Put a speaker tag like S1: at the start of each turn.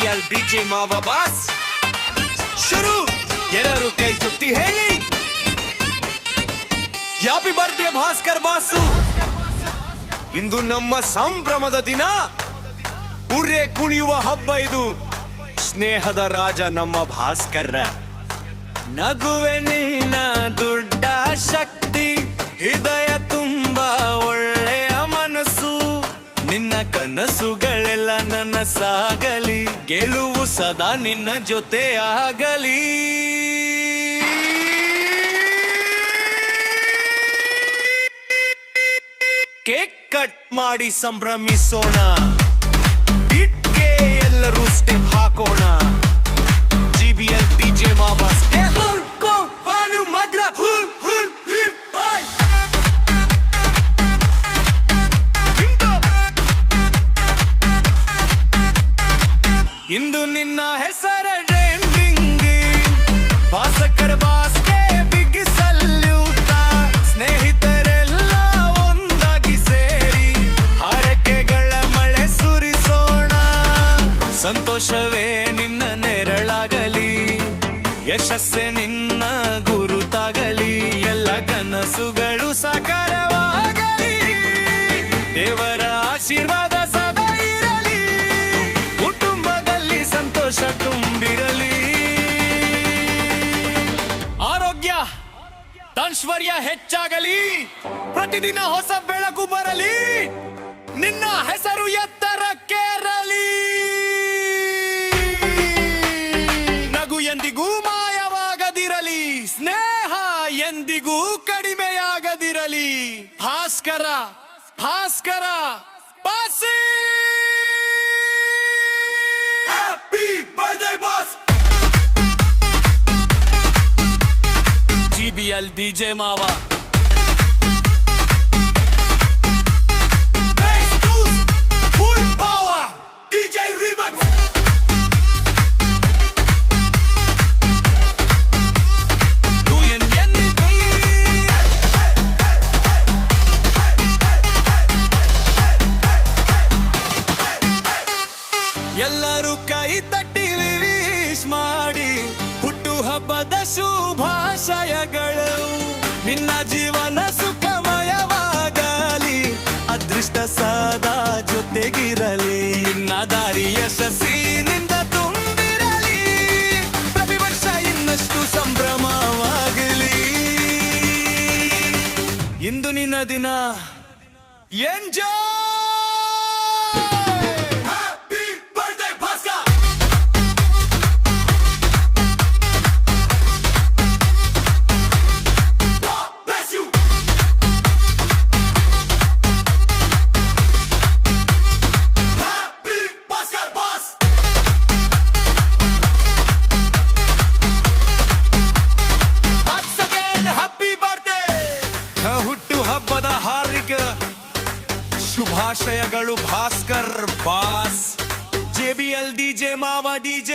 S1: JBL DJ ಮಾವ boss ಶುರು ಎಲ್ಲರೂ ಕೈ ತುತ್ತಿ ಹೇಳಿ ಹ್ಯಾಪಿ ಬರ್ತ್ಡೇ ಭಾಸ್ಕರ್ ಬಾಸು ಇಂದು ನಮ್ಮ ಸಂಭ್ರಮದ ದಿನ ಊರೇ ಕುಣಿಯುವ ಹಬ್ಬ ಇದು ಸ್ನೇಹದ ರಾಜ ನಮ್ಮ ಭಾಸ್ಕರ ನಗುವೆ ನಿನ್ನ ದುಡ್ಡ ಶಕ್ತಿ ಹೃದಯ ತುಂಬ ಒಳ್ಳೆಯ ಮನಸ್ಸು ನಿನ್ನ ಕನಸುಗಳೆಲ್ಲ ನನಸಾಗಲಿ ಗೆಲುವು ಸದಾ ನಿನ್ನ ಜೊತೆ ಆಗಲಿ ಕೇಕ್ ಕಟ್ ಮಾಡಿ ಸಂಭ್ರಮಿಸೋಣ ಇಟ್ಗೆ ಎಲ್ಲರೂ ಸ್ಟೆಪ್ ಹಾಕೋಣ JBL DJ ಮಾವ ಇಂದು ನಿನ್ನ ಹೆಸರ ಟ್ರೆಂಡಿಂಗ್ ಭಾಸ್ಕರ್ ಬಾಸ್ಗೆ ಬಿಗ್ ಸಲ್ಯೂಟ ಸ್ನೇಹಿತರೆಲ್ಲ ಒಂದಾಗಿ ಸೇರಿ ಹರಕೆಗಳ ಮಳೆ ಸುರಿಸೋಣ ಸಂತೋಷವೇ ನಿನ್ನ ನೆರಳಾಗಲಿ ಯಶಸ್ಸೇ ನಿನ್ನ ಗುರುತಾಗಲಿ ಎಲ್ಲ ಕನಸುಗಳು ಸಾಕಾರವಾಗಲಿ ದೇವರ ಆಶೀರ್ವಾದ ಸದಾ ಇರಲಿ ಕುಟುಂಬದಲ್ಲಿ ಸಂತೋಷ ತುಂಬಿರಲಿ ಆರೋಗ್ಯ ಐಶ್ವರ್ಯ ಹೆಚ್ಚಾಗಲಿ ಪ್ರತಿದಿನ ಹೊಸ ಬೆಳಕು ಬರಲಿ ನಿನ್ನ ಹೆಸರು ಎತ್ತರಕ್ಕೇರಲಿ ನಗು ಎಂದಿಗೂ ಮಾಯವಾಗದಿರಲಿ ಸ್ನೇಹ ಎಂದಿಗೂ ಕಡಿಮೆಯಾಗದಿರಲಿ ಭಾಸ್ಕರ ಭಾಸ್ಕರ ಬಾಸಿ happy birthday boss JBL DJ ಮಾವ ಎಲ್ಲರೂ ಕೈ ತಟ್ಟಿ ವಿಶ್ ಮಾಡಿ ಹುಟ್ಟು ಹಬ್ಬದ ಶುಭಾಶಯಗಳು ನಿನ್ನ ಜೀವನ ಸುಖಮಯವಾಗಲಿ ಅದೃಷ್ಟ ಸದಾ ಜೊತೆಗಿರಲಿ ನಿನ್ನ ದಾರಿ ಯಶಸ್ಸಿನಿಂದ ತುಂಬಿರಲಿ ಪ್ರತಿ ವರ್ಷ ಇನ್ನಷ್ಟು ಸಂಭ್ರಮವಾಗಲಿ ಇಂದು ನಿನ್ನ ದಿನ ಎಂಜಾಯ್ ಹಬ್ಬದ ಹಾರ್ದಿಕ ಶುಭಾಶಯಗಳು ಭಾಸ್ಕರ್ ಬಾಸ್ JBL DJ ಮಾವ DJ